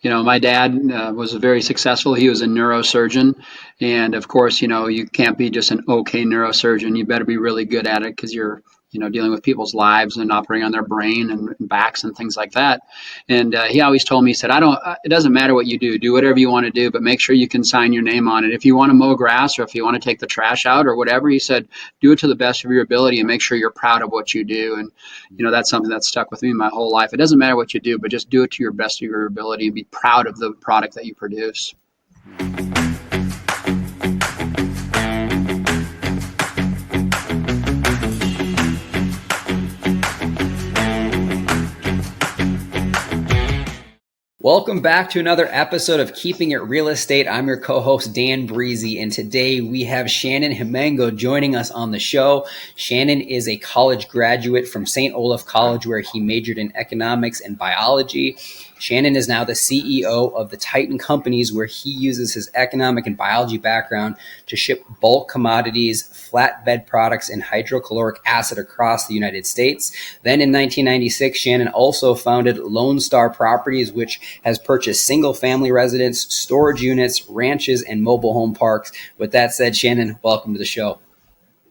My dad was very successful. He was a neurosurgeon. And of course, you can't be just an okay neurosurgeon. You better be really good at it because you're, dealing with people's lives and operating on their brain and backs and things like that. And he always told me, he said, it doesn't matter what you do whatever you want to do, but make sure you can sign your name on it. If you want to mow grass or if you want to take the trash out or whatever, he said, do it to the best of your ability and make sure you're proud of what you do. And, that's something that's stuck with me my whole life. It doesn't matter what you do, but just do it to your best of your ability and be proud of the product that you produce. Welcome back to another episode of Keeping It Real Estate. I'm your co-host, Dan Breezy, and today we have Shannon Himengo joining us on the show. Shannon is a college graduate from St. Olaf College, where he majored in economics and biology. Shannon is now the CEO of the Titan Companies, where he uses his economic and biology background to ship bulk commodities, flatbed products, and hydrochloric acid across the United States. Then in 1996, Shannon also founded Lone Star Properties, which has purchased single-family residence, storage units, ranches, and mobile home parks. With that said, Shannon, welcome to the show.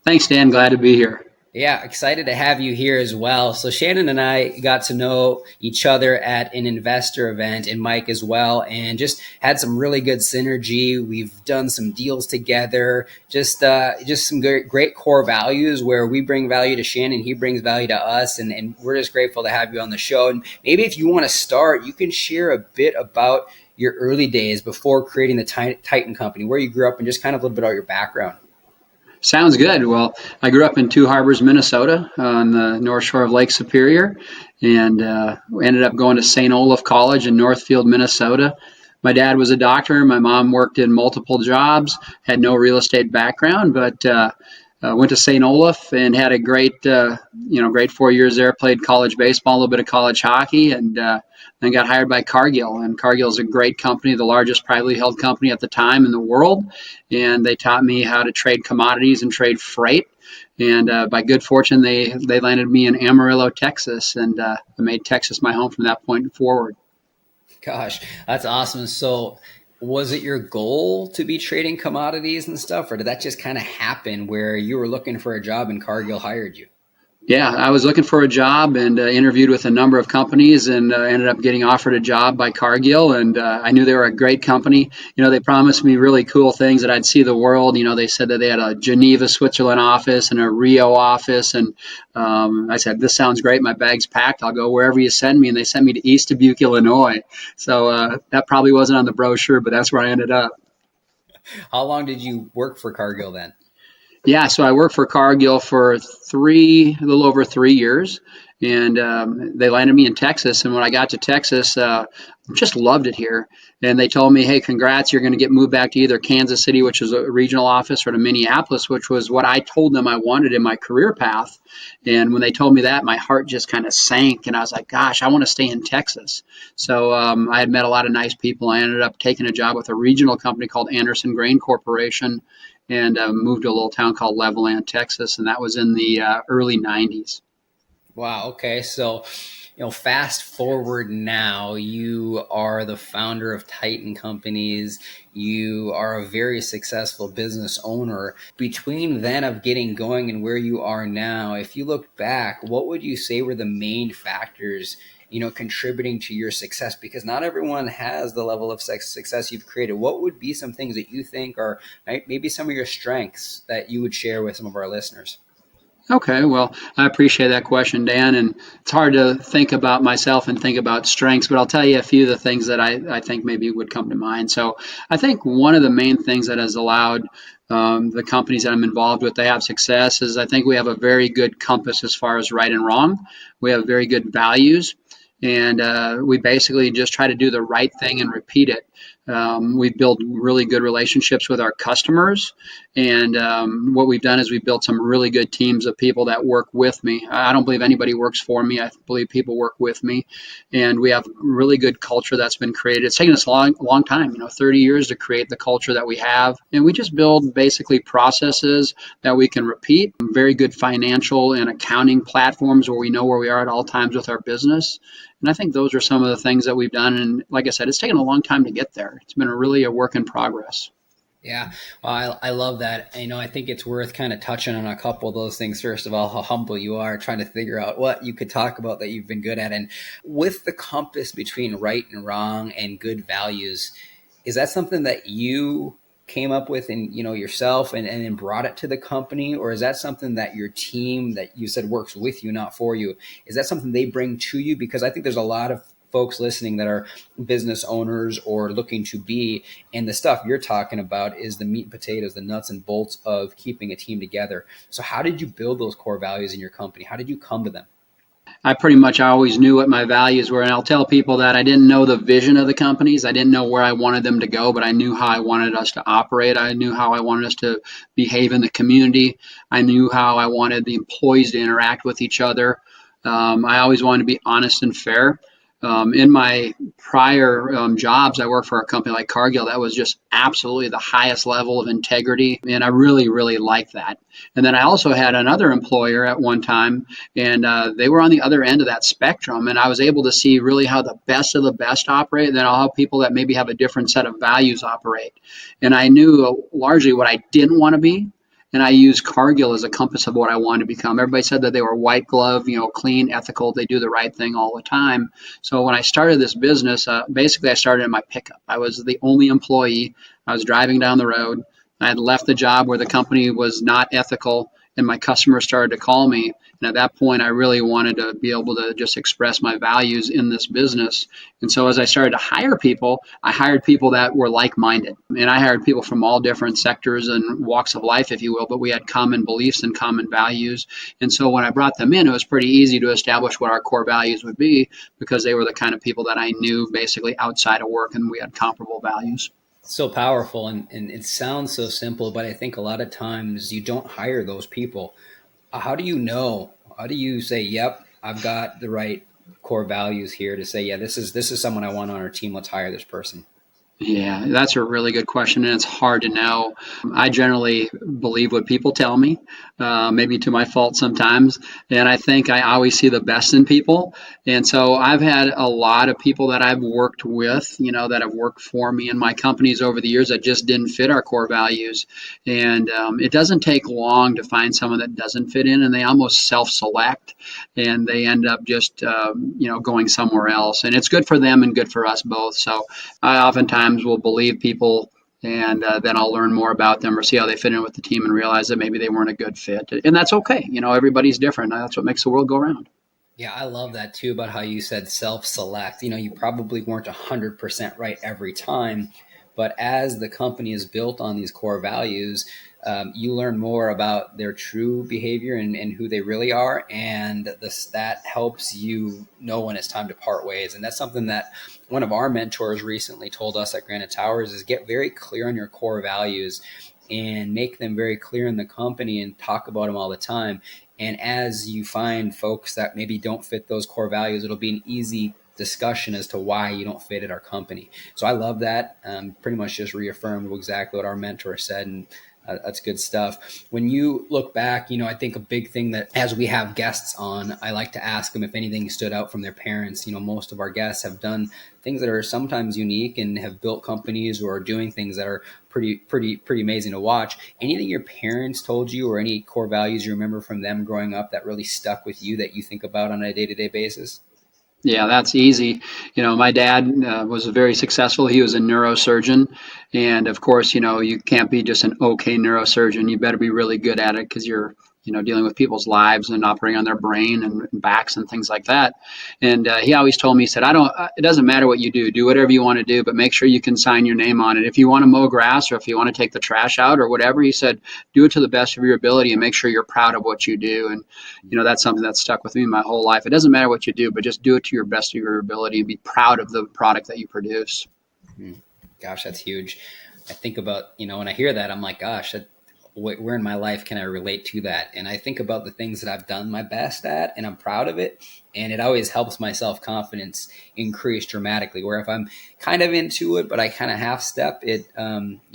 Thanks, Dan. Glad to be here. Yeah, excited to have you here as well. So Shannon and I got to know each other at an investor event, and Mike as well, and just had some really good synergy. We've done some deals together, just some great core values where we bring value to Shannon, he brings value to us, and we're just grateful to have you on the show. And maybe if you want to start, you can share a bit about your early days before creating the Titan Company, where you grew up, and just kind of a little bit about your background. Sounds good. Well, I grew up in Two Harbors, Minnesota, on the north shore of Lake Superior, and ended up going to St. Olaf College in Northfield, Minnesota. My dad was a doctor. My mom worked in multiple jobs, had no real estate background, but went to St. Olaf and had a great 4 years there. Played college baseball, a little bit of college hockey, and then got hired by Cargill. And Cargill is a great company, the largest privately held company at the time in the world. And they taught me how to trade commodities and trade freight. And by good fortune, they landed me in Amarillo, Texas, and I made Texas my home from that point forward. Gosh, that's awesome. So was it your goal to be trading commodities and stuff, or did that just kind of happen where you were looking for a job and Cargill hired you? Yeah, I was looking for a job and interviewed with a number of companies and ended up getting offered a job by Cargill. And I knew they were a great company. They promised me really cool things that I'd see the world. They said that they had a Geneva, Switzerland office and a Rio office. And I said, this sounds great. My bag's packed. I'll go wherever you send me. And they sent me to East Dubuque, Illinois. So that probably wasn't on the brochure, but that's where I ended up. How long did you work for Cargill then? Yeah, so I worked for Cargill for a little over 3 years, and they landed me in Texas. And when I got to Texas, just loved it here. And they told me, hey, congrats, you're going to get moved back to either Kansas City, which is a regional office, or to Minneapolis, which was what I told them I wanted in my career path. And when they told me that, my heart just kind of sank, and I was like, gosh, I want to stay in Texas. So I had met a lot of nice people. I ended up taking a job with a regional company called Anderson Grain Corporation, and moved to a little town called Levelland, Texas, and that was in the early 90s. Wow. Okay. So, fast forward now, you are the founder of Titan Companies. You are a very successful business owner. Between then of getting going and where you are now, if you look back, what would you say were the main factors contributing to your success? Because not everyone has the level of success you've created. What would be some things that you think are maybe some of your strengths that you would share with some of our listeners? Okay, well, I appreciate that question, Dan. And it's hard to think about myself and think about strengths, but I'll tell you a few of the things that I think maybe would come to mind. So I think one of the main things that has allowed the companies that I'm involved with to have success is I think we have a very good compass as far as right and wrong. We have very good values, and we basically just try to do the right thing and repeat it. We build really good relationships with our customers, and what we've done is we've built some really good teams of people that work with me. I don't believe anybody works for me. I believe people work with me, and we have really good culture that's been created. It's taken us a long time, 30 years to create the culture that we have, and we just build basically processes that we can repeat. Very good financial and accounting platforms where we know where we are at all times with our business. And I think those are some of the things that we've done. And like I said, it's taken a long time to get there. It's been really a work in progress. Yeah, well, I love that. I think it's worth kind of touching on a couple of those things. First of all, how humble you are, trying to figure out what you could talk about that you've been good at. And with the compass between right and wrong and good values, is that something that you came up with and yourself and then brought it to the company, or is that something that your team that you said works with you, not for you, is that something they bring to you? Because I think there's a lot of folks listening that are business owners or looking to be, and the stuff you're talking about is the meat and potatoes, the nuts and bolts of keeping a team together. So how did you build those core values in your company? How did you come to them? I pretty much always knew what my values were. And I'll tell people that I didn't know the vision of the companies. I didn't know where I wanted them to go, but I knew how I wanted us to operate. I knew how I wanted us to behave in the community. I knew how I wanted the employees to interact with each other. I always wanted to be honest and fair. In my prior jobs, I worked for a company like Cargill that was just absolutely the highest level of integrity. And I really, really liked that. And then I also had another employer at one time, and they were on the other end of that spectrum. And I was able to see really how the best of the best operate, and then how people that maybe have a different set of values operate. And I knew largely what I didn't want to be. And I used Cargill as a compass of what I wanted to become. Everybody said that they were white glove, clean, ethical. They do the right thing all the time. So when I started this business, basically I started in my pickup. I was the only employee. I was driving down the road. I had left the job where the company was not ethical, and my customers started to call me. And at that point, I really wanted to be able to just express my values in this business. And so as I started to hire people, I hired people that were like minded. And I hired people from all different sectors and walks of life, if you will, but we had common beliefs and common values. And so when I brought them in, it was pretty easy to establish what our core values would be because they were the kind of people that I knew basically outside of work and we had comparable values. So powerful, and it sounds so simple, but I think a lot of times you don't hire those people. How do you know? How do you say, "Yep, I've got the right core values here" to say, "Yeah, this is someone I want on our team. Let's hire this person." Yeah, that's a really good question, and it's hard to know. I generally believe what people tell me, maybe to my fault sometimes. And I think I always see the best in people. And so I've had a lot of people that I've worked with, that have worked for me in my companies over the years that just didn't fit our core values. And it doesn't take long to find someone that doesn't fit in, and they almost self-select, and they end up just, going somewhere else. And it's good for them and good for us both. So I oftentimes will believe people, and then I'll learn more about them or see how they fit in with the team and realize that maybe they weren't a good fit. And that's okay. Everybody's different. That's what makes the world go round. Yeah, I love that too about how you said self-select. You probably weren't 100% right every time, but as the company is built on these core values, you learn more about their true behavior and who they really are, and that helps you know when it's time to part ways. And that's something that one of our mentors recently told us at Granite Towers is get very clear on your core values and make them very clear in the company and talk about them all the time. And as you find folks that maybe don't fit those core values, it'll be an easy discussion as to why you don't fit at our company. So I love that. Pretty much just reaffirmed exactly what our mentor said. And that's good stuff. When you look back, I think a big thing that as we have guests on, I like to ask them if anything stood out from their parents. Most of our guests have done things that are sometimes unique and have built companies or are doing things that are pretty amazing to watch. Anything your parents told you or any core values you remember from them growing up that really stuck with you that you think about on a day-to-day basis? Yeah, that's easy. My dad was very successful. He was a neurosurgeon. And of course, you can't be just an okay neurosurgeon. You better be really good at it because you're, dealing with people's lives and operating on their brain and backs and things like that. And he always told me, he said, it doesn't matter what you do whatever you want to do, but make sure you can sign your name on it. If you want to mow grass or if you want to take the trash out or whatever, he said, do it to the best of your ability and make sure you're proud of what you do. And that's something that's stuck with me my whole life. It doesn't matter what you do, but just do it to your best of your ability and be proud of the product that you produce. Hmm. Gosh, that's huge. I think about, when I hear that, I'm like, gosh, where in my life can I relate to that? And I think about the things that I've done my best at, and I'm proud of it. And it always helps my self-confidence increase dramatically. Where if I'm kind of into it, but I kind of half step, it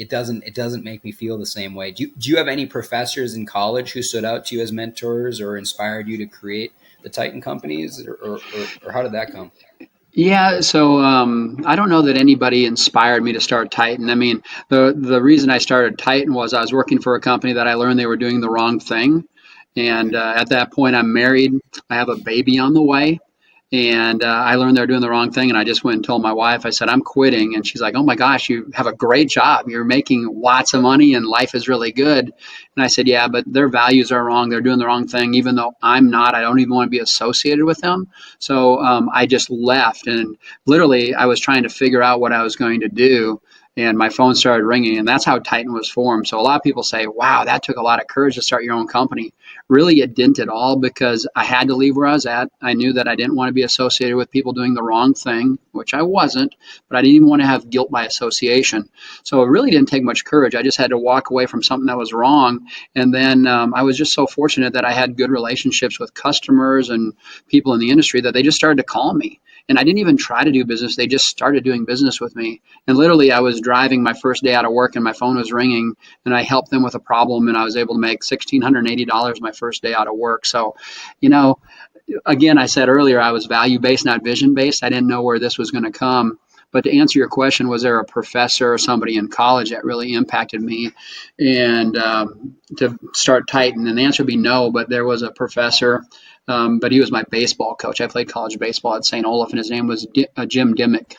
doesn't make me feel the same way. Do you have any professors in college who stood out to you as mentors or inspired you to create the Titan companies, or how did that come? Yeah, so I don't know that anybody inspired me to start Titan. I mean, the reason I started Titan was I was working for a company that I learned they were doing the wrong thing, and Okay. at that point, I'm married. I have a baby on the way, and I learned they're doing the wrong thing. And I just went and told my wife. I said I'm quitting, and she's like, "Oh my gosh, you have a great job. You're making lots of money, and life is really good." And I said, "Yeah, but their values are wrong. They're doing the wrong thing. Even though I'm not, I don't even want to be associated with them." So I just left, and literally, I was trying to figure out what I was going to do, and my phone started ringing, and that's how Titan was formed. So a lot of people say, "Wow, that took a lot of courage to start your own company." Really, it didn't at all because I had to leave where I was at. I knew that I didn't want to be associated with people doing the wrong thing, which I wasn't, but I didn't even want to have guilt by association. So it really didn't take much courage. I just had to walk away from something that was wrong. And then I was just so fortunate that I had good relationships with customers and people in the industry that they just started to call me. And I didn't even try to do business. They just started doing business with me. And literally, I was driving my first day out of work and my phone was ringing, and I helped them with a problem, and I was able to make $1,680 my first day out of work. So, you know, again, I said earlier I was value based, not vision based. I didn't know where this was going to come. But to answer your question, was there a professor or somebody in college that really impacted me and to start Titan? And the answer would be no, but there was a professor, but he was my baseball coach. I played college baseball at St. Olaf, and his name was Jim Dimmick.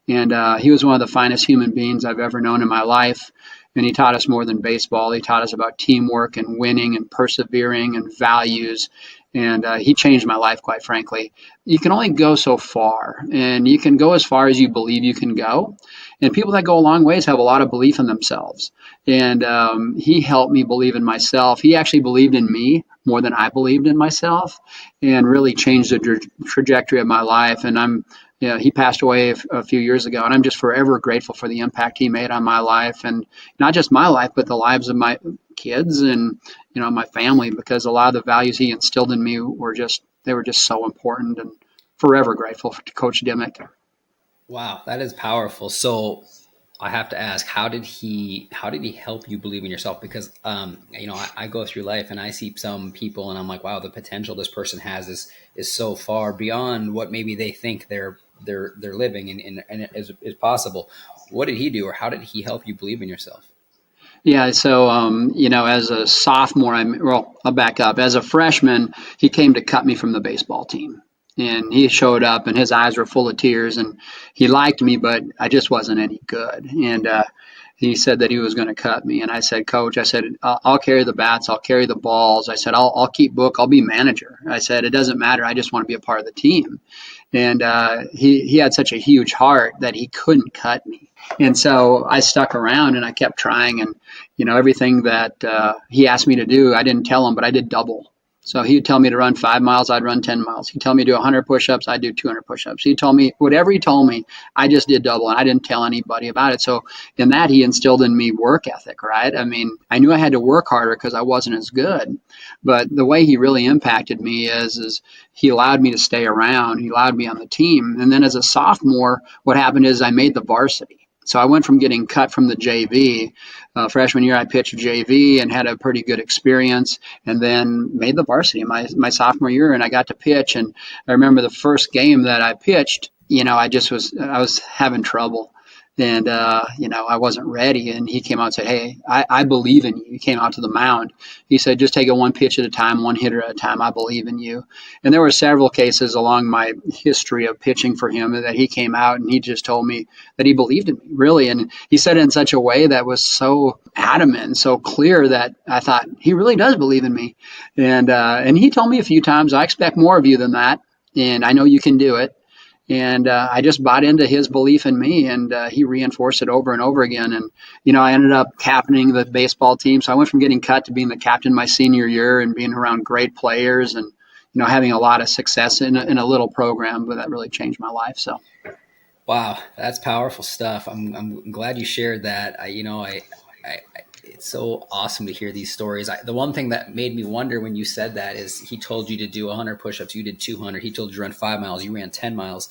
And he was one of the finest human beings I've ever known in my life. And he taught us more than baseball. He taught us about teamwork and winning and persevering and values. And he changed my life, quite frankly. You can only go so far, and you can go as far as you believe you can go. And people that go a long ways have a lot of belief in themselves. And he helped me believe in myself. He actually believed in me more than I believed in myself, and really changed the trajectory of my life. And he passed away a few years ago, and I'm just forever grateful for the impact he made on my life, and not just my life, but the lives of my kids and my family, because a lot of the values he instilled in me were just so important, and forever grateful to Coach Dimmick. Wow, that is powerful. So I have to ask, how did he help you believe in yourself? Because I go through life and I see some people and I'm like, wow, the potential this person has is so far beyond what maybe they think they're living and is possible. What did he do, or how did he help you believe in yourself? Yeah, so as a sophomore, I'll back up. As a freshman, he came to cut me from the baseball team, and he showed up, and his eyes were full of tears, and he liked me, but I just wasn't any good. And he said that he was going to cut me, and I said, Coach, I said, I'll carry the bats, I'll carry the balls. I said, I'll keep book, I'll be manager. I said, it doesn't matter. I just want to be a part of the team. And he had such a huge heart that he couldn't cut me. And so I stuck around and I kept trying. And everything that he asked me to do, I didn't tell him, but I did double. So he'd tell me to run 5 miles, I'd run 10 miles. He'd tell me to do 100 push-ups, I'd do 200 push-ups. He told me whatever he told me, I just did double, and I didn't tell anybody about it. So in that, he instilled in me work ethic, right? I mean, I knew I had to work harder because I wasn't as good, but the way he really impacted me is he allowed me to stay around. He allowed me on the team, and then as a sophomore, what happened is I made the varsity. So I went from getting cut from the JV. Freshman year, I pitched JV and had a pretty good experience, and then made the varsity my sophomore year, and I got to pitch. And I remember the first game that I pitched. I was having trouble, and I wasn't ready. And he came out and said, "Hey, I believe in you." He came out to the mound. He said, "Just take it one pitch at a time, one hitter at a time. I believe in you." And there were several cases along my history of pitching for him that he came out and he just told me that he believed in me, really. And he said it in such a way that was so adamant and so clear that I thought he really does believe in me. And he told me a few times, "I expect more of you than that, and I know you can do it." And I just bought into his belief in me, and he reinforced it over and over again. And I ended up captaining the baseball team, so I went from getting cut to being the captain my senior year and being around great players, and having a lot of success in a little program, but that really changed my life. So Wow, that's powerful stuff. I'm glad you shared that. It's so awesome to hear these stories. The one thing that made me wonder when you said that is he told you to do 100 push-ups, you did 200. He told you to run 5 miles, you ran 10 miles.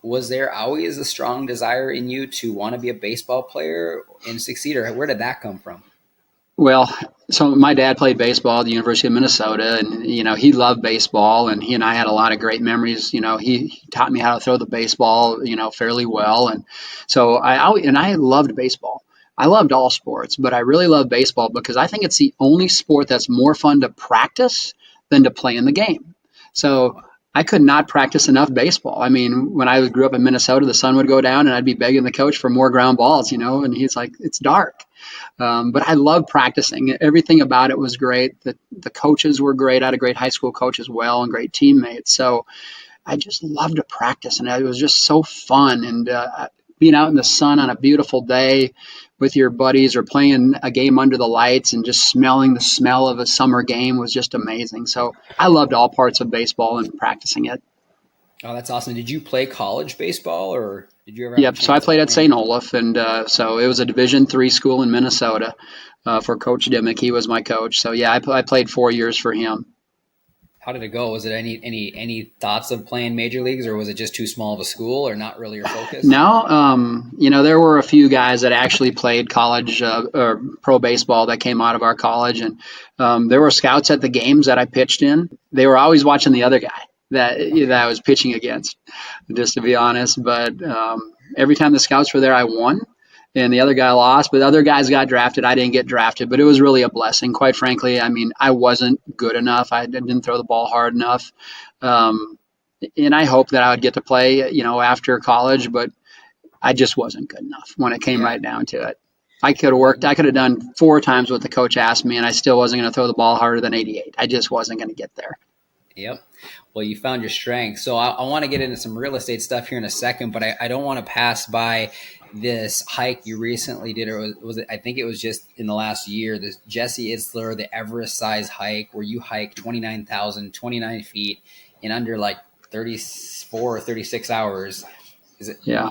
Was there always a strong desire in you to want to be a baseball player and succeed, or where did that come from? well, So my dad played baseball at the University of Minnesota, and he loved baseball, and he and I had a lot of great memories. He taught me how to throw the baseball, fairly well, and so I loved baseball. I loved all sports, but I really love baseball because I think it's the only sport that's more fun to practice than to play in the game. So I could not practice enough baseball. I mean, when I grew up in Minnesota, the sun would go down, and I'd be begging the coach for more ground balls, and he's like, "It's dark." But I loved practicing. Everything about it was great. The coaches were great. I had a great high school coach as well and great teammates. So I just loved to practice, and it was just so fun. And being out in the sun on a beautiful day with your buddies or playing a game under the lights and just smelling the smell of a summer game was just amazing. So I loved all parts of baseball and practicing it. Oh, that's awesome. Did you play college baseball, or did you ever have a Yep. So I chance of played at playing? St. Olaf, and so it was a Division III school in Minnesota for Coach Dimmick. He was my coach. So yeah, I played 4 years for him. How did it go? Was it any thoughts of playing major leagues, or was it just too small of a school, or not really your focus? Now, there were a few guys that actually played college or pro baseball that came out of our college, and there were scouts at the games that I pitched in. They were always watching the other guy that I Okay. was pitching against, just to be honest. But every time the scouts were there, I won, and the other guy lost. But other guys got drafted. I didn't get drafted, but it was really a blessing, quite frankly. I mean, I wasn't good enough. I didn't throw the ball hard enough. Um, and I hoped that I would get to play, after college, but I just wasn't good enough when it came Yeah. right down to it. I could have Well, worked. I could have done 4 times what the coach asked me, and I still wasn't going to throw the ball harder than 88. I just wasn't going to get there. yep. Well, you found your strength. So I want to get into some real estate stuff here in a second, but I don't want to pass by this hike you recently did, or I think it was just in the last year, this Jesse Itzler, the Everest size hike, where you hike 29 feet in under like 34 or 36 hours. Is it Yeah.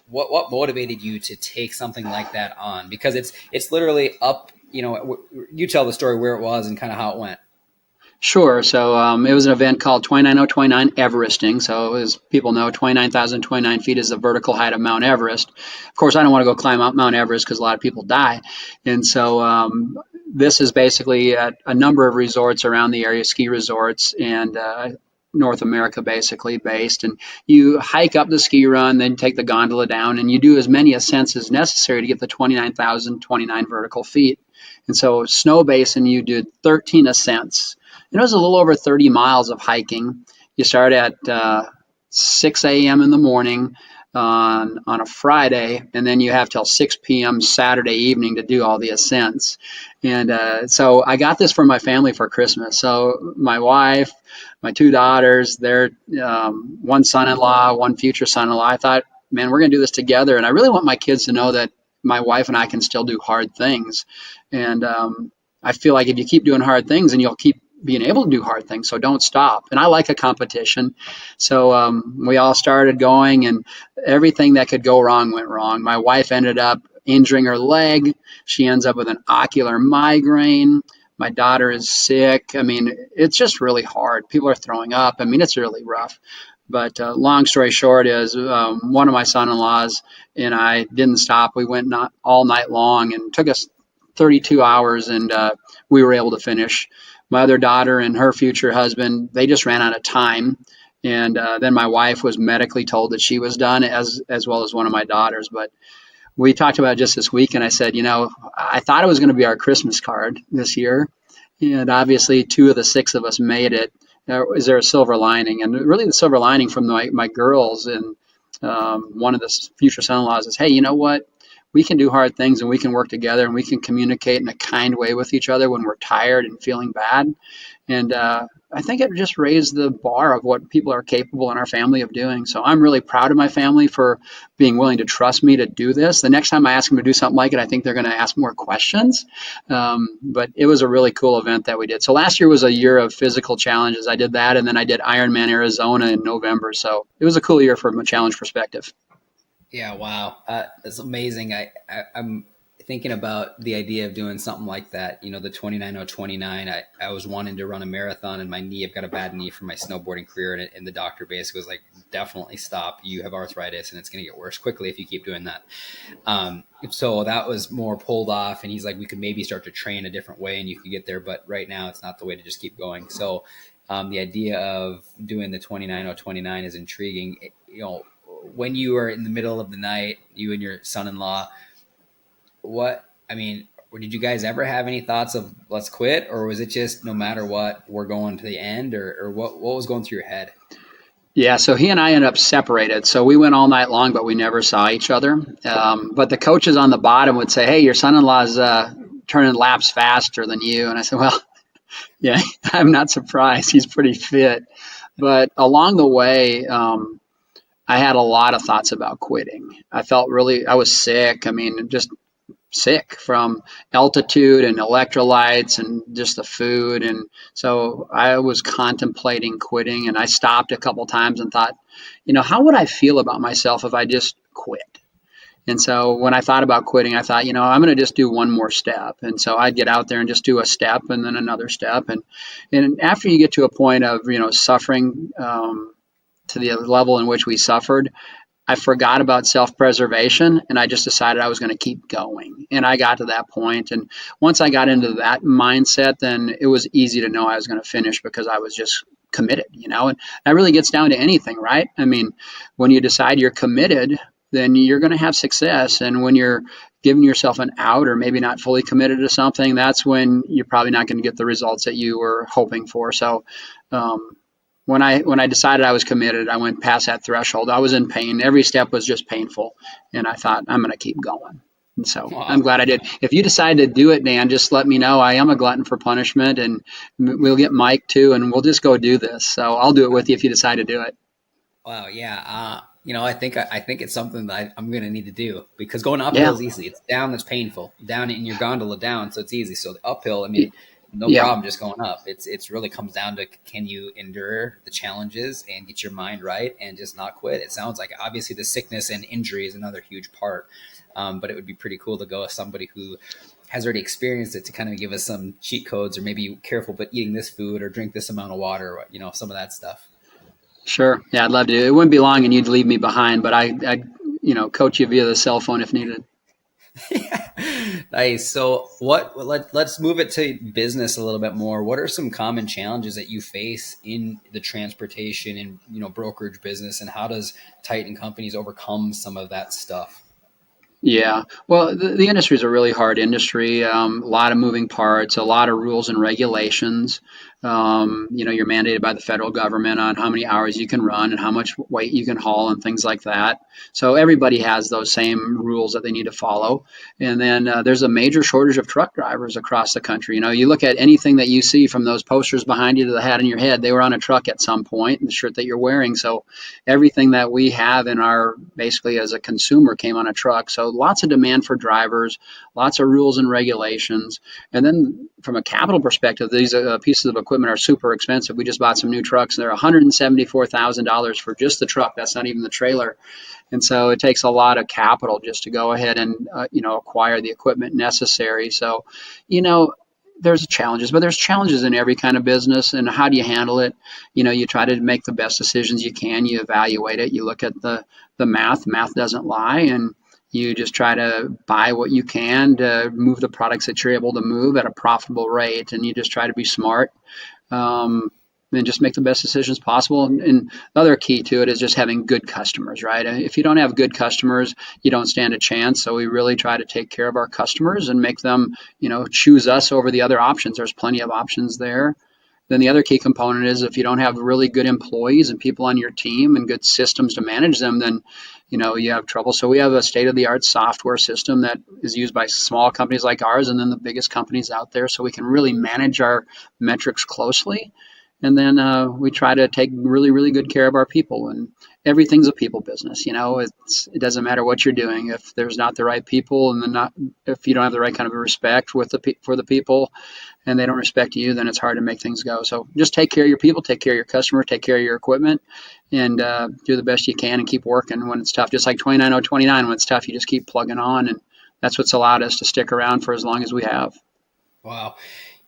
what motivated you to take something like that on? Because it's literally up. You tell the story where it was and kind of how it went. Sure. So it was an event called 29029 Everesting. So as people know, 29,029 feet is the vertical height of Mount Everest. Of course, I don't want to go climb up Mount Everest because a lot of people die. And so this is basically at a number of resorts around the area, ski resorts and North America basically based. And you hike up the ski run, then take the gondola down, and you do as many ascents as necessary to get the 29,029 vertical feet. And so snow basin, you did 13 ascents. It was a little over 30 miles of hiking. You start at 6 a.m. in the morning on a Friday, and then you have till 6 p.m. Saturday evening to do all the ascents. And so I got this for my family for Christmas. So my wife, my 2 daughters, their one son-in-law, one future son-in-law. I thought, man, we're going to do this together, and I really want my kids to know that my wife and I can still do hard things. And I feel like if you keep doing hard things, and you'll keep being able to do hard things. So don't stop. And I like a competition. So we all started going, and everything that could go wrong went wrong. My wife ended up injuring her leg. She ends up with an ocular migraine. My daughter is sick. I mean, it's just really hard. People are throwing up. I mean, it's really rough. But long story short is one of my son-in-laws and I didn't stop. We went not all night long and took us 32 hours, and we were able to finish. My other daughter and her future husband, they just ran out of time. And then my wife was medically told that she was done, as well as one of my daughters. But we talked about it just this week, and I said, I thought it was going to be our Christmas card this year, and obviously 2 of the 6 of us made it. Is there a silver lining? And really, the silver lining from my girls and one of the future son-in-laws is, hey, you know what? We can do hard things, and we can work together, and we can communicate in a kind way with each other when we're tired and feeling bad. And I think it just raised the bar of what people are capable in our family of doing. So I'm really proud of my family for being willing to trust me to do this. The next time I ask them to do something like it, I think they're going to ask more questions. But it was a really cool event that we did. So last year was a year of physical challenges. I did that, and then I did Ironman Arizona in November. So it was a cool year from a challenge perspective. Yeah, wow, that's amazing. I thinking about the idea of doing something like that, the 29029, I was wanting to run a marathon, and my knee, I've got a bad knee from my snowboarding career. And the doctor basically was like, definitely stop. You have arthritis and it's going to get worse quickly if you keep doing that. So that was more pulled off. And he's like, we could maybe start to train a different way and you could get there. But right now it's not the way to just keep going. So the idea of doing the 29029 is intriguing. When you are in the middle of the night, you and your son-in-law, did you guys ever have any thoughts of let's quit, or was it just no matter what, we're going to the end, or what was going through your head? Yeah, so he and I ended up separated. So we went all night long, but we never saw each other. But the coaches on the bottom would say, "Hey, your son-in-law's turning laps faster than you." And I said, "Well, yeah, I'm not surprised. He's pretty fit." But along the way, I had a lot of thoughts about quitting. I was sick. I mean, just sick from altitude and electrolytes and just the food. And so I was contemplating quitting, and I stopped a couple times and thought, how would I feel about myself if I just quit? And so when I thought about quitting, I thought, I'm going to just do one more step. And so I'd get out there and just do a step and then another step. And after you get to a point of, suffering to the level in which we suffered, I forgot about self-preservation, and I just decided I was going to keep going. And I got to that point. And once I got into that mindset, then it was easy to know I was going to finish because I was just committed. And that really gets down to anything, right? I mean, when you decide you're committed, then you're going to have success. And when you're giving yourself an out or maybe not fully committed to something, that's when you're probably not going to get the results that you were hoping for. So, when I decided I was committed, I went past that threshold. I was in pain. Every step was just painful. And I thought, I'm going to keep going. And so I'm Wow. glad I did. If you decide to do it, Dan, just let me know. I am a glutton for punishment, and we'll get Mike too, and we'll just go do this. So I'll do it with you if you decide to do it. Wow. Yeah. I think it's something that I'm going to need to do, because going uphill Yeah. is easy. It's down that's painful. Down in your gondola down, so it's easy. So the uphill, I mean, no Yeah. problem just going up. It's really comes down to, can you endure the challenges and get your mind right and just not quit. It sounds like obviously the sickness and injury is another huge part, but it would be pretty cool to go with somebody who has already experienced it to kind of give us some cheat codes, or maybe careful but eating this food or drink this amount of water, some of that stuff. Sure. Yeah, I'd love to. It wouldn't be long and you'd leave me behind, but I'd coach you via the cell phone if needed. Nice. So let's move it to business a little bit more. What are some common challenges that you face in the transportation and brokerage business, and how does Titan Companies overcome some of that stuff? Yeah, well, the industry is a really hard industry. A lot of moving parts, a lot of rules and regulations. You're mandated by the federal government on how many hours you can run and how much weight you can haul and things like that. So everybody has those same rules that they need to follow. And then there's a major shortage of truck drivers across the country. You look at anything that you see, from those posters behind you to the hat on your head, they were on a truck at some point, and the shirt that you're wearing. So everything that we have in our, basically as a consumer, came on a truck. So lots of demand for drivers, lots of rules and regulations. And then from a capital perspective, these pieces of equipment are super expensive. We just bought some new trucks. They're $174,000 for just the truck. That's not even the trailer. And so it takes a lot of capital just to go ahead and acquire the equipment necessary. So, you know, there's challenges, but there's challenges in every kind of business. And how do you handle it? You try to make the best decisions you can. You evaluate it. You look at the math. Math doesn't lie, and you just try to buy what you can to move the products that you're able to move at a profitable rate, and you just try to be smart. Um, and just make the best decisions possible. And the other key to it is just having good customers, right? If you don't have good customers, you don't stand a chance. So we really try to take care of our customers and make them, choose us over the other options. There's plenty of options there. Then the other key component is, if you don't have really good employees and people on your team and good systems to manage them, then you have trouble. So we have a state-of-the-art software system that is used by small companies like ours and then the biggest companies out there, so we can really manage our metrics closely. And then we try to take really, really good care of our people. And everything's a people business. It doesn't matter what you're doing. If there's not the right people, and then not if you don't have the right kind of respect for the people, and they don't respect you, then it's hard to make things go. So just take care of your people, take care of your customer, take care of your equipment, and do the best you can and keep working when it's tough. Just like 29029, when it's tough, you just keep plugging on and that's what's allowed us to stick around for as long as we have. Wow.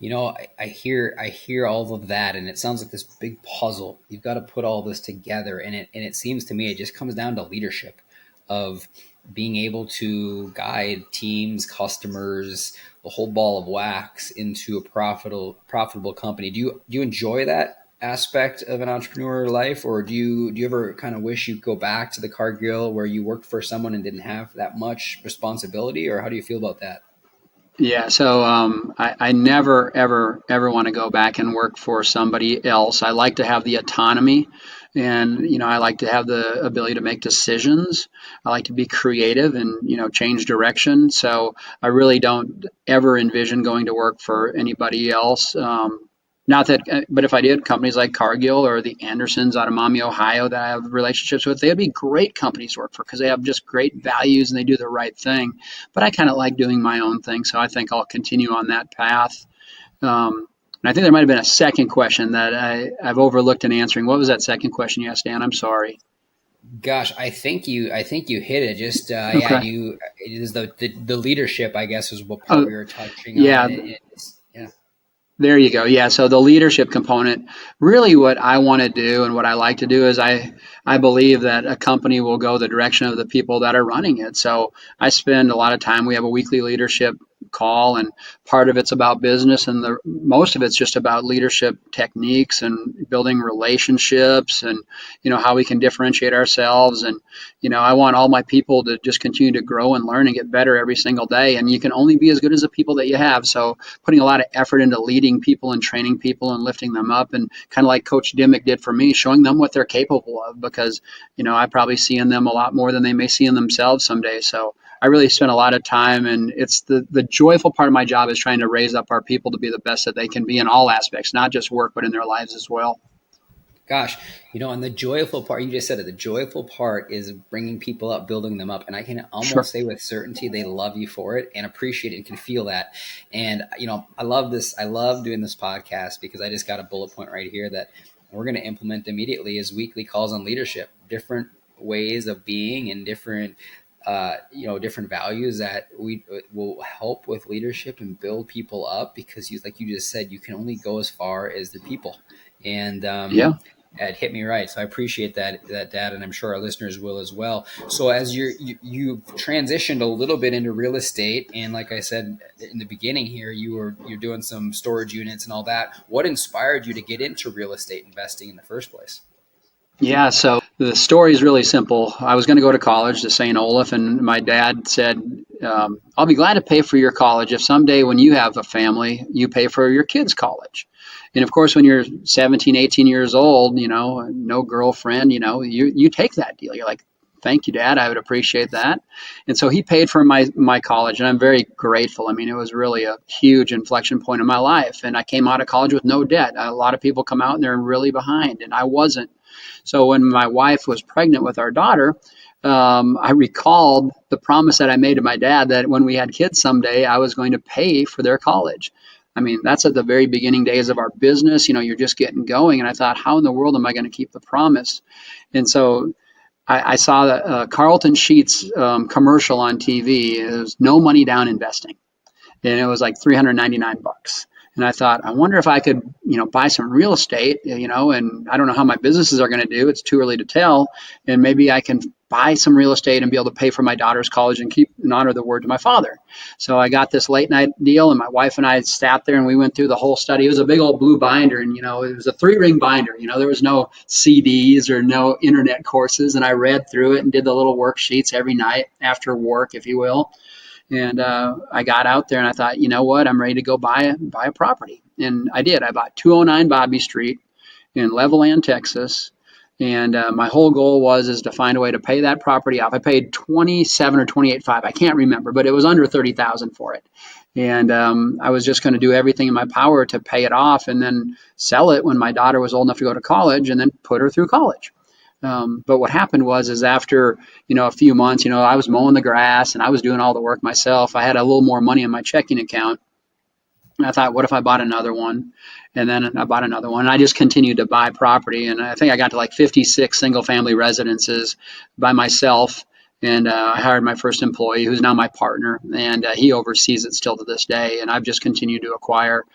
I hear all of that, and it sounds like this big puzzle. You've got to put all this together, and it seems to me it just comes down to leadership, of being able to guide teams, customers, the whole ball of wax into a profitable company. Do you enjoy that aspect of an entrepreneur life, or do you ever kind of wish you'd go back to the Cargill where you worked for someone and didn't have that much responsibility, or how do you feel about that? Yeah, so I never, ever want to go back and work for somebody else. I like to have the autonomy, and I like to have the ability to make decisions. I like to be creative and change direction. So I really don't ever envision going to work for anybody else. Not that, but if I did, companies like Cargill or the Andersons out of Maumee, Ohio, that I have relationships with, they'd be great companies to work for because they have just great values and they do the right thing. But I kind of like doing my own thing, so I think I'll continue on that path. And I think there might have been a second question that I've overlooked in answering. What was that second question you asked, Dan? I'm sorry. Gosh, I think you hit it. Just yeah, Okay. you it is the leadership, I guess, is what part Oh, we were touching on. yeah. It's yeah. There you go. Yeah. So the leadership component, really what I want to do and what I like to do is I believe that a company will go the direction of the people that are running it. So I spend a lot of time, we have a weekly leadership call, and part of it's about business, and the most of it's just about leadership techniques and building relationships, and how we can differentiate ourselves. And I want all my people to just continue to grow and learn and get better every single day, and you can only be as good as the people that you have. So putting a lot of effort into leading people and training people and lifting them up, and kind of like Coach Dimmick did for me, showing them what they're capable of, because I probably see in them a lot more than they may see in themselves someday. So I really spend a lot of time, and it's the joyful part of my job is trying to raise up our people to be the best that they can be in all aspects, not just work, but in their lives as well. Gosh, and the joyful part, you just said it, the joyful part is bringing people up, building them up. And I can Sure. almost say with certainty they love you for it and appreciate it and can feel that. And, I love this. I love doing this podcast because I just got a bullet point right here that we're going to implement immediately is weekly calls on leadership, different ways of being and different values that we will help with leadership and build people up because like you just said, you can only go as far as the people. And Yeah. it hit me right. So I appreciate that data, and I'm sure our listeners will as well. So as you've transitioned a little bit into real estate, and like I said in the beginning here, you're doing some storage units and all that. What inspired you to get into real estate investing in the first place? Yeah, so the story is really simple. I was going to go to college to St. Olaf, and my dad said, I'll be glad to pay for your college if someday when you have a family, you pay for your kids' college. And of course, when you're 17, 18 years old, no girlfriend, you take that deal. You're like, thank you, Dad. I would appreciate that. And so he paid for my college, and I'm very grateful. I mean, it was really a huge inflection point in my life. And I came out of college with no debt. A lot of people come out and they're really behind, and I wasn't. So when my wife was pregnant with our daughter, I recalled the promise that I made to my dad that when we had kids someday, I was going to pay for their college. I mean, that's at the very beginning days of our business. You're just getting going. And I thought, how in the world am I going to keep the promise? And so I saw the Carlton Sheets commercial on TV. It was no money down investing, and it was like 399 bucks. And I thought, I wonder if I could, buy some real estate, and I don't know how my businesses are going to do. It's too early to tell. And maybe I can buy some real estate and be able to pay for my daughter's college and keep and honor the word to my father. So I got this late night deal, and my wife and I sat there and we went through the whole study. It was a big old blue binder, and it was a 3-ring binder. There was no CDs or no internet courses, and I read through it and did the little worksheets every night after work, if you will. And I got out there and I thought, you know what, I'm ready to go buy a property. And I did. I bought 209 Bobby Street in Levelland, Texas. And my whole goal is to find a way to pay that property off. I paid 27 or 28.5. I can't remember, but it was under 30,000 for it. And I was just going to do everything in my power to pay it off and then sell it when my daughter was old enough to go to college and then put her through college. But what happened is after, a few months, I was mowing the grass and I was doing all the work myself. I had a little more money in my checking account. And I thought, what if I bought another one? And then I bought another one. And I just continued to buy property. And I think I got to like 56 single family residences by myself. And I hired my first employee, who's now my partner, and he oversees it still to this day. And I've just continued to acquire,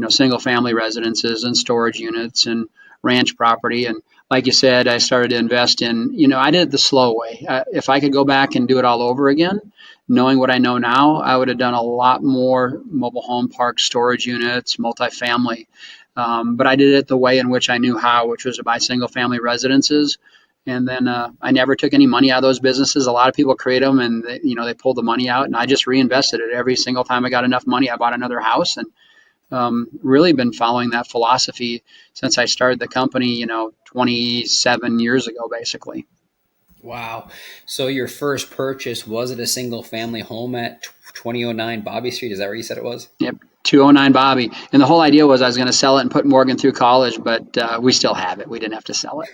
single family residences and storage units and ranch property. And like you said, I started to invest in, I did it the slow way. If I could go back and do it all over again, knowing what I know now, I would have done a lot more mobile home park storage units, multifamily. But I did it the way in which I knew how, which was to buy single family residences. And then I never took any money out of those businesses. A lot of people create them and they pull the money out, and I just reinvested it. Every single time I got enough money, I bought another house, and really been following that philosophy since I started the company, 27 years ago, basically. Wow. So your first purchase, was it a single family home at 2009 Bobby Street? Is that where you said it was? Yep, 209 Bobby. And the whole idea was I was going to sell it and put Morgan through college, but we still have it. We didn't have to sell it.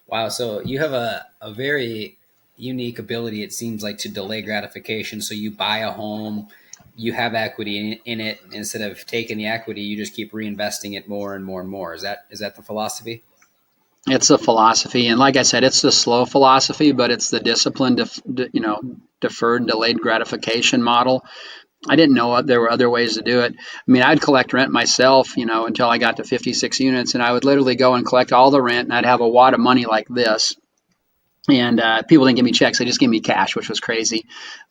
Wow. So you have a very unique ability, it seems like, to delay gratification. So you buy a home, you have equity in it. Instead of taking the equity, you just keep reinvesting it more and more and more. Is that the philosophy? It's the philosophy, and like I said, it's the slow philosophy, but it's the disciplined, deferred, delayed gratification model. I didn't know there were other ways to do it. I mean, I'd collect rent myself, until I got to 56 units, and I would literally go and collect all the rent, and I'd have a wad of money like this. And people didn't give me checks; they just gave me cash, which was crazy.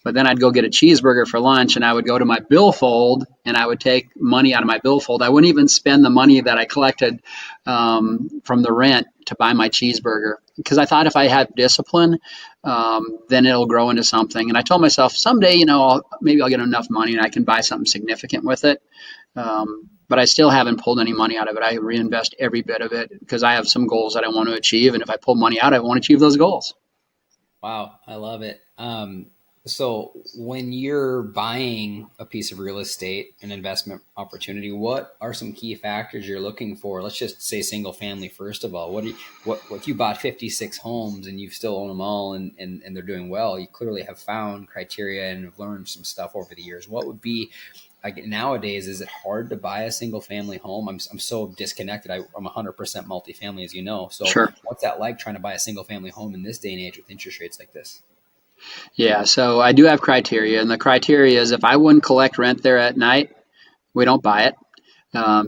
But then I'd go get a cheeseburger for lunch, and I would go to my billfold, and I would take money out of my billfold. I wouldn't even spend the money that I collected from the rent to buy my cheeseburger, because I thought if I had discipline, then it'll grow into something. And I told myself someday, maybe I'll get enough money and I can buy something significant with it. But I still haven't pulled any money out of it. I reinvest every bit of it because I have some goals that I want to achieve. And if I pull money out, I want to achieve those goals. Wow, I love it. So when you're buying a piece of real estate, an investment opportunity, what are some key factors you're looking for? Let's just say single family first of all. What if you bought 56 homes and you still own them all and they're doing well? You clearly have found criteria and have learned some stuff over the years. What would be, like, nowadays, is it hard to buy a single family home? I'm so disconnected. I'm 100% multifamily, as you know. So Sure. what's that like, trying to buy a single family home in this day and age with interest rates like this? Yeah. So I do have criteria. And the criteria is if I wouldn't collect rent there at night, we don't buy it.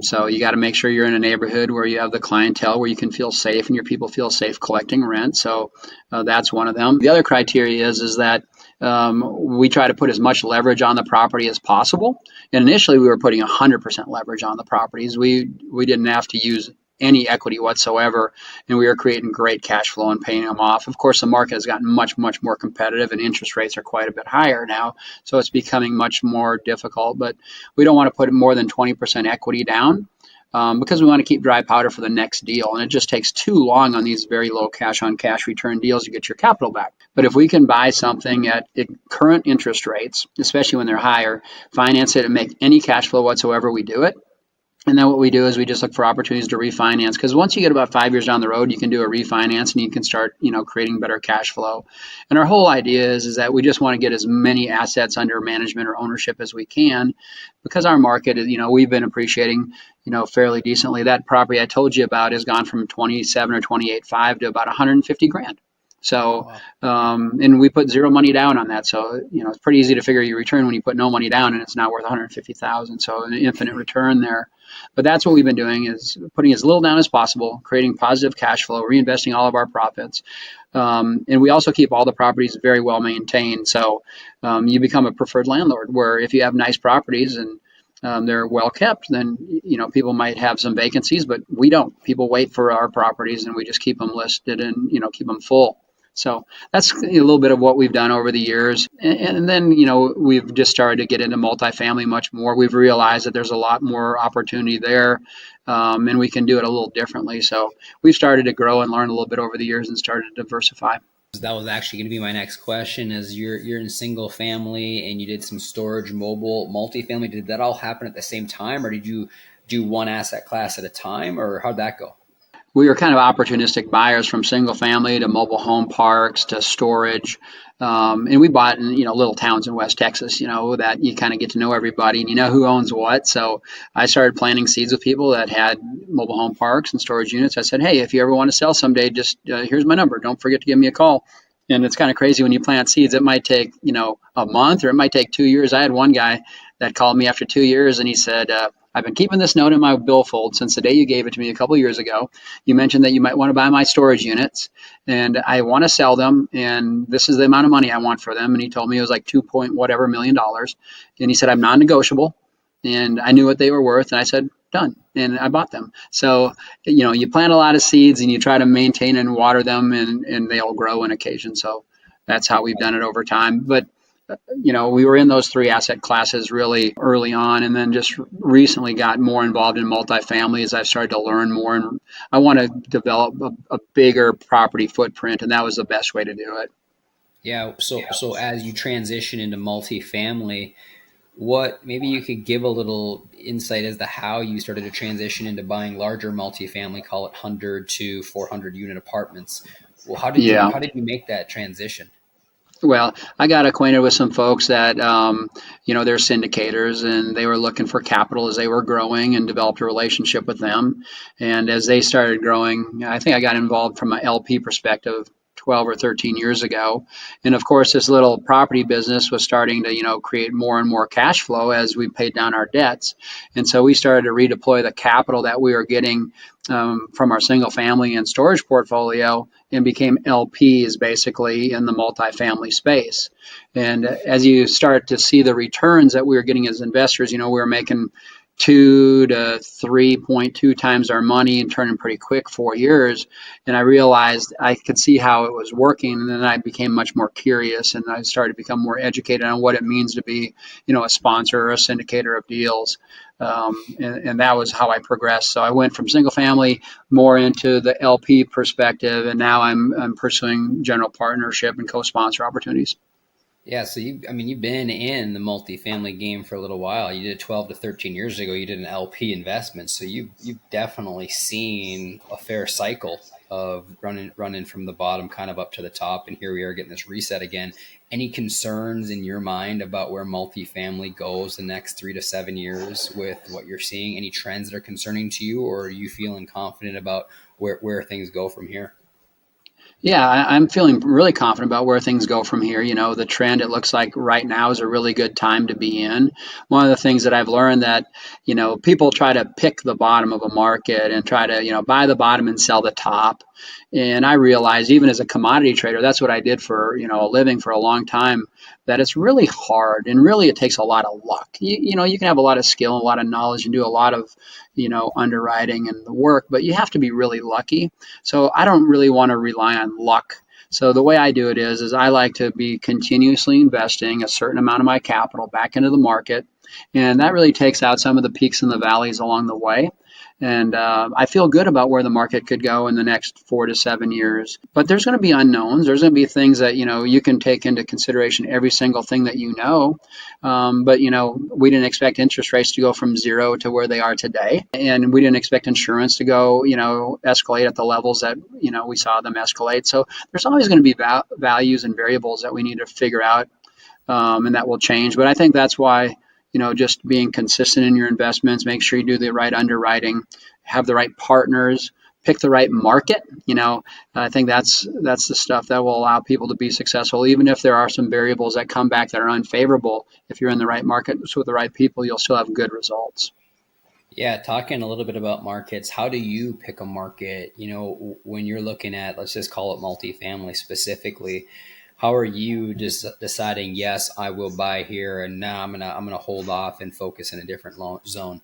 So you got to make sure you're in a neighborhood where you have the clientele where you can feel safe and your people feel safe collecting rent. So that's one of them. The other criteria is that we try to put as much leverage on the property as possible. And initially, we were putting 100% leverage on the properties. We didn't have to use any equity whatsoever, and we were creating great cash flow and paying them off. Of course, the market has gotten much, much more competitive, and interest rates are quite a bit higher now, so it's becoming much more difficult. But we don't want to put more than 20% equity down because we want to keep dry powder for the next deal. And it just takes too long on these very low cash on cash return deals to get your capital back. But if we can buy something at current interest rates, especially when they're higher, finance it and make any cash flow whatsoever, we do it. And then what we do is we just look for opportunities to refinance, because once you get about 5 years down the road, you can do a refinance and you can start, creating better cash flow. And our whole idea is that we just want to get as many assets under management or ownership as we can, because our market is, we've been appreciating, fairly decently. That property I told you about has gone from 27 or 28.5 to about 150 grand. So, and we put zero money down on that. So, it's pretty easy to figure your return when you put no money down and it's not worth 150,000. So an infinite return there. But that's what we've been doing, is putting as little down as possible, creating positive cash flow, reinvesting all of our profits. And we also keep all the properties very well maintained. So you become a preferred landlord, where if you have nice properties and they're well kept, then people might have some vacancies, but we don't. People wait for our properties, and we just keep them listed and keep them full. So that's a little bit of what we've done over the years. And then, we've just started to get into multifamily much more. We've realized that there's a lot more opportunity there, and we can do it a little differently. So we've started to grow and learn a little bit over the years and started to diversify. That was actually going to be my next question. Is you're in single family and you did some storage, mobile, multifamily. Did that all happen at the same time, or did you do one asset class at a time, or how'd that go? We were kind of opportunistic buyers, from single family to mobile home parks to storage. And we bought in, little towns in West Texas, that you kind of get to know everybody and you know who owns what. So I started planting seeds with people that had mobile home parks and storage units. I said, hey, if you ever want to sell someday, just here's my number. Don't forget to give me a call. And it's kind of crazy when you plant seeds, it might take, a month or it might take 2 years. I had one guy that called me after 2 years and he said, I've been keeping this note in my billfold since the day you gave it to me a couple of years ago. You mentioned that you might want to buy my storage units and I want to sell them. And this is the amount of money I want for them. And he told me it was like 2 point whatever million dollars. And he said, I'm non-negotiable. And I knew what they were worth. And I said, done. And I bought them. So, you plant a lot of seeds and you try to maintain and water them and they'll grow on occasion. So that's how we've done it over time. But, we were in those three asset classes really early on and then just recently got more involved in multifamily as I've started to learn more. And I want to develop a bigger property footprint. And that was the best way to do it. Yeah. So as you transition into multifamily, what maybe you could give a little insight as to how you started to transition into buying larger multifamily, call it 100 to 400 unit apartments. Well, Yeah. how did you make that transition? Well, I got acquainted with some folks that, they're syndicators and they were looking for capital as they were growing and developed a relationship with them. And as they started growing, I think I got involved from an LP perspective 12 or 13 years ago. And of course, this little property business was starting to, create more and more cash flow as we paid down our debts. And so we started to redeploy the capital that we were getting from our single family and storage portfolio and became LPs basically in the multifamily space. And as you start to see the returns that we were getting as investors, we were making 2 to 3.2 times our money and turning pretty quick 4 years. And I realized I could see how it was working. And then I became much more curious and I started to become more educated on what it means to be, a sponsor or a syndicator of deals. And that was how I progressed. So I went from single family more into the LP perspective, and now I'm pursuing general partnership and co-sponsor opportunities. Yeah, so you've been in the multifamily game for a little while. You did 12 to 13 years ago. You did an LP investment, so you've definitely seen a fair cycle of running from the bottom kind of up to the top, and here we are getting this reset again. Any concerns in your mind about where multifamily goes the next 3 to 7 years with what you're seeing? Any trends that are concerning to you, or are you feeling confident about where things go from here? Yeah, I'm feeling really confident about where things go from here. The trend, it looks like right now is a really good time to be in. One of the things that I've learned that, people try to pick the bottom of a market and try to, buy the bottom and sell the top. And I realized even as a commodity trader, that's what I did for, a living for a long time, that it's really hard and really it takes a lot of luck. You can have a lot of skill and a lot of knowledge and do a lot of, underwriting and the work, but you have to be really lucky. So I don't really want to rely on luck. So the way I do it is I like to be continuously investing a certain amount of my capital back into the market, and that really takes out some of the peaks and the valleys along the way. And I feel good about where the market could go in the next 4 to 7 years. But there's going to be unknowns. There's going to be things that you can take into consideration every single thing that you know. But we didn't expect interest rates to go from zero to where they are today, and we didn't expect insurance to go escalate at the levels that we saw them escalate. So there's always going to be values and variables that we need to figure out, and that will change. But I think that's why just being consistent in your investments, make sure you do the right underwriting, have the right partners, pick the right market. I think that's the stuff that will allow people to be successful, even if there are some variables that come back that are unfavorable. If you're in the right market with the right people, you'll still have good results. Yeah, talking a little bit about markets, how do you pick a market? When you're looking at, let's just call it multifamily specifically, how are you just deciding, yes, I will buy here, and now I'm gonna hold off and focus in a different zone?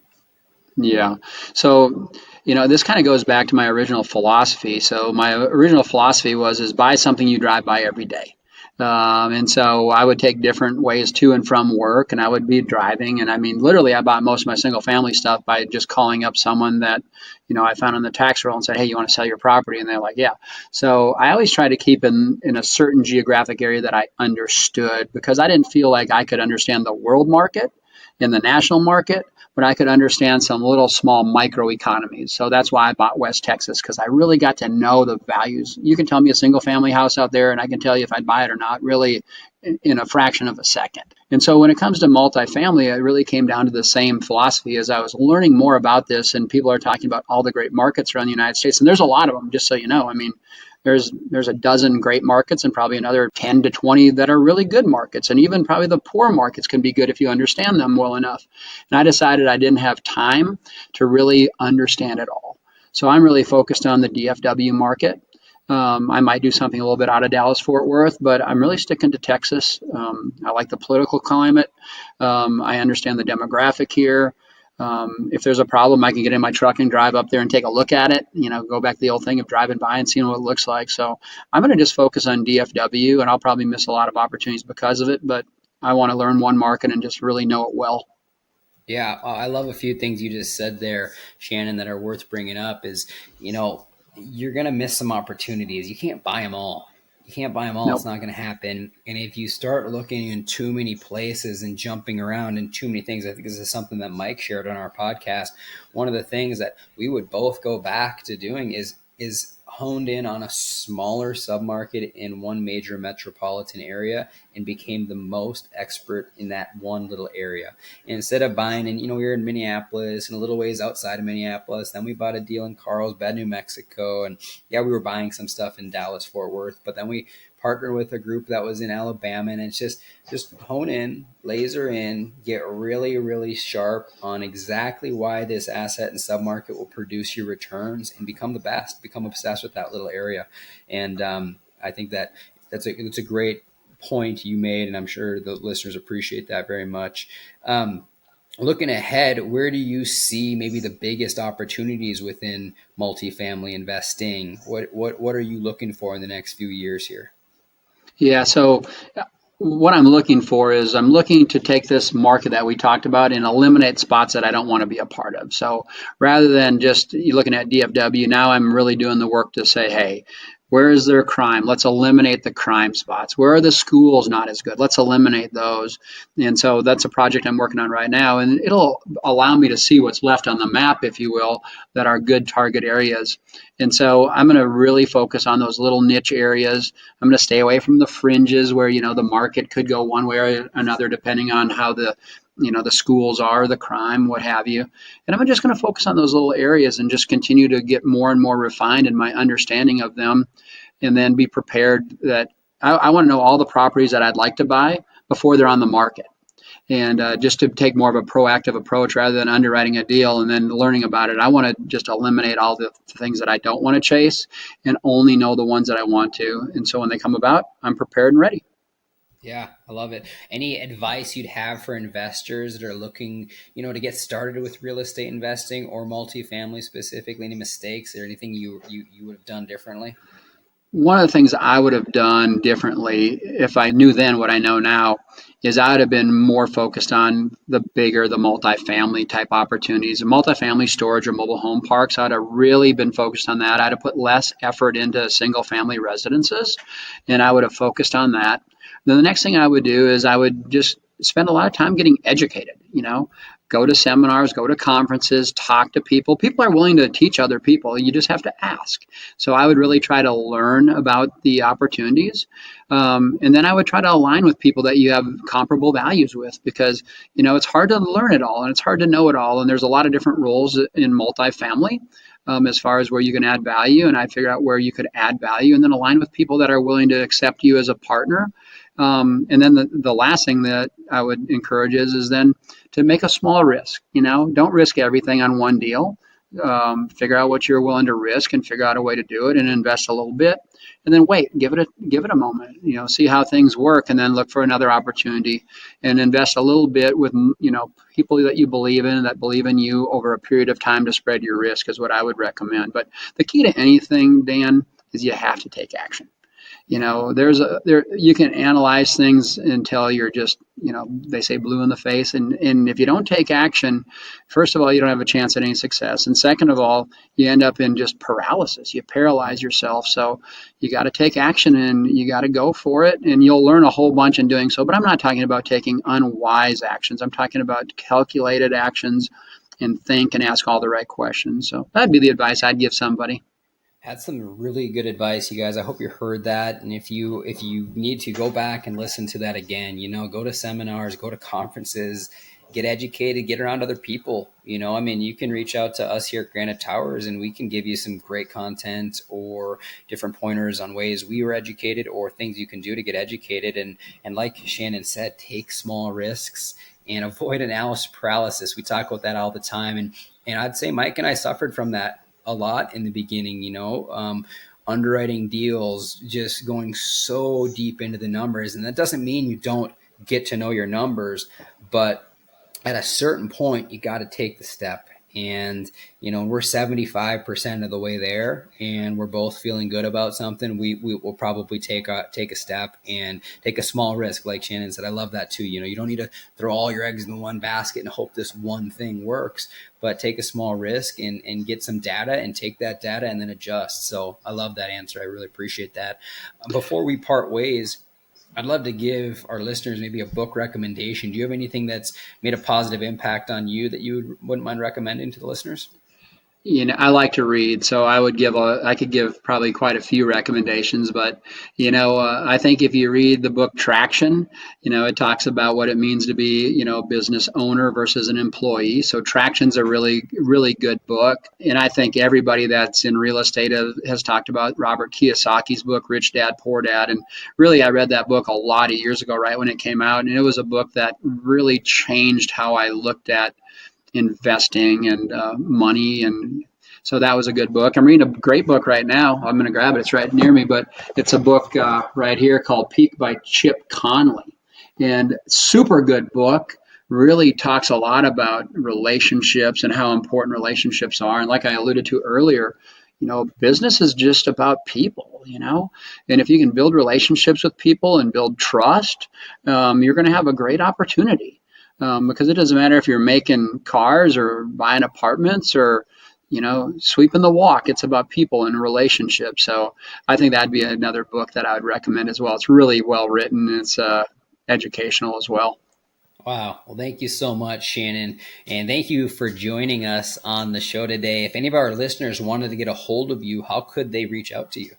Yeah. So, this kind of goes back to my original philosophy. So my original philosophy is buy something you drive by every day. And so I would take different ways to and from work and I would be driving. And I mean, literally, I bought most of my single family stuff by just calling up someone that, I found on the tax roll and said, hey, you want to sell your property? And they're like, yeah. So I always try to keep in a certain geographic area that I understood because I didn't feel like I could understand the world market in the national market, but I could understand some little small micro economies. So that's why I bought West Texas because I really got to know the values. You can tell me a single family house out there, and I can tell you if I'd buy it or not, really in a fraction of a second. And so when it comes to multifamily, it really came down to the same philosophy as I was learning more about this, and people are talking about all the great markets around the United States, and there's a lot of them, just so you know. I mean, there's a dozen great markets and probably another 10 to 20 that are really good markets. And even probably the poor markets can be good if you understand them well enough. And I decided I didn't have time to really understand it all. So I'm really focused on the DFW market. I might do something a little bit out of Dallas Fort Worth, but I'm really sticking to Texas. I like the political climate. I understand the demographic here. If there's a problem, I can get in my truck and drive up there and take a look at it. Go back to the old thing of driving by and seeing what it looks like. So I'm going to just focus on DFW, and I'll probably miss a lot of opportunities because of it. But I want to learn one market and just really know it well. Yeah, I love a few things you just said there, Shannon, that are worth bringing up. Is you're gonna miss some opportunities. You can't buy them all. You can't buy them all. It's Nope. not going to happen. And if you start looking in too many places and jumping around in too many things, I think this is something that Mike shared on our podcast. One of the things that we would both go back to doing is honed in on a smaller submarket in one major metropolitan area and became the most expert in that one little area. And instead of buying in, we were in Minneapolis and a little ways outside of Minneapolis. Then we bought a deal in Carlsbad, New Mexico. And yeah, we were buying some stuff in Dallas, Fort Worth, but then we partnered with a group that was in Alabama, and it's just hone in, laser in, get really, really sharp on exactly why this asset and submarket will produce your returns and become the best, become obsessed with that little area. And I think that's a great point you made, and I'm sure the listeners appreciate that very much. Looking ahead, where do you see maybe the biggest opportunities within multifamily investing? What are you looking for in the next few years here? Yeah. So what I'm looking for is I'm looking to take this market that we talked about and eliminate spots that I don't want to be a part of. So rather than just you looking at DFW, now I'm really doing the work to say, hey, where is there crime? Let's eliminate the crime spots. Where are the schools not as good? Let's eliminate those. And so that's a project I'm working on right now, and it'll allow me to see what's left on the map, if you will, that are good target areas. And so I'm going to really focus on those little niche areas. I'm going to stay away from the fringes where, the market could go one way or another depending on how the schools are, the crime, what have you. And I'm just going to focus on those little areas and just continue to get more and more refined in my understanding of them, and then be prepared that I want to know all the properties that I'd like to buy before they're on the market. And just to take more of a proactive approach rather than underwriting a deal and then learning about it. I want to just eliminate all the things that I don't want to chase and only know the ones that I want to. And so when they come about, I'm prepared and ready. Yeah, I love it. Any advice you'd have for investors that are looking, to get started with real estate investing or multifamily specifically? Any mistakes or anything you would have done differently? One of the things I would have done differently if I knew then what I know now is I would have been more focused on the multifamily type opportunities. Multifamily storage or mobile home parks, I'd have really been focused on that. I'd have put less effort into single family residences, and I would have focused on that. Then the next thing I would do is I would just spend a lot of time getting educated, go to seminars, go to conferences, talk to people. People are willing to teach other people. You just have to ask. So I would really try to learn about the opportunities. And then I would try to align with people that you have comparable values with, because, it's hard to learn it all and it's hard to know it all. And there's a lot of different roles in multifamily. As far as where you can add value, and I figure out where you could add value, and then align with people that are willing to accept you as a partner. And then the last thing that I would encourage is then to make a small risk. Don't risk everything on one deal. Figure out what you're willing to risk and figure out a way to do it and invest a little bit, and then wait, give it a moment, see how things work, and then look for another opportunity and invest a little bit with, people that you believe in, that believe in you over a period of time to spread your risk is what I would recommend. But the key to anything, Dan, is you have to take action. There you can analyze things until you're just, they say blue in the face. And if you don't take action, first of all, you don't have a chance at any success. And second of all, you end up in just paralysis. You paralyze yourself. So you got to take action and you got to go for it. And you'll learn a whole bunch in doing so. But I'm not talking about taking unwise actions. I'm talking about calculated actions, and think and ask all the right questions. So that'd be the advice I'd give somebody. Had some really good advice, you guys. I hope you heard that. And if you need to go back and listen to that again, go to seminars, go to conferences, get educated, get around other people. I mean, you can reach out to us here at Granite Towers and we can give you some great content or different pointers on ways we were educated or things you can do to get educated. And like Shannon said, take small risks and avoid analysis paralysis. We talk about that all the time. And I'd say Mike and I suffered from that a lot in the beginning, underwriting deals, just going so deep into the numbers. And that doesn't mean you don't get to know your numbers, but at a certain point, you got to take the step. And, we're 75% of the way there and we're both feeling good about something. We will probably take a step and take a small risk. Like Shannon said, I love that too. You don't need to throw all your eggs in one basket and hope this one thing works, but take a small risk and get some data and take that data and then adjust. So I love that answer. I really appreciate that. Before we part ways, I'd love to give our listeners maybe a book recommendation. Do you have anything that's made a positive impact on you that you wouldn't mind recommending to the listeners? I like to read, so I could give probably quite a few recommendations, but I think if you read the book Traction, it talks about what it means to be, a business owner versus an employee. So Traction's a really, really good book, and I think everybody that's in real estate has talked about Robert Kiyosaki's book Rich Dad Poor Dad, and really I read that book a lot of years ago, right when it came out, and it was a book that really changed how I looked at investing and money. And so that was a good book. I'm reading a great book right now. I'm going to grab it. It's right near me, but it's a book right here called Peak by Chip Conley. And super good book. Really talks a lot about relationships and how important relationships are. And like I alluded to earlier, business is just about people, and if you can build relationships with people and build trust, you're going to have a great opportunity. Because it doesn't matter if you're making cars or buying apartments or, sweeping the walk. It's about people and relationships. So I think that'd be another book that I would recommend as well. It's really well written. It's educational as well. Wow. Well, thank you so much, Shannon. And thank you for joining us on the show today. If any of our listeners wanted to get a hold of you, how could they reach out to you?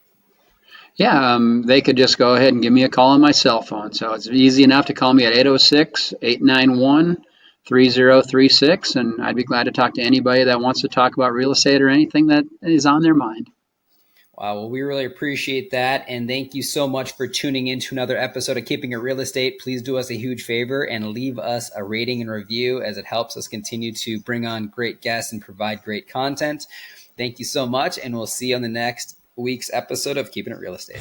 Yeah, they could just go ahead and give me a call on my cell phone. So it's easy enough to call me at 806-891-3036. And I'd be glad to talk to anybody that wants to talk about real estate or anything that is on their mind. Wow, well, we really appreciate that. And thank you so much for tuning in to another episode of Keeping It Real Estate. Please do us a huge favor and leave us a rating and review as it helps us continue to bring on great guests and provide great content. Thank you so much. And we'll see you on the next week's episode of Keeping It Real Estate.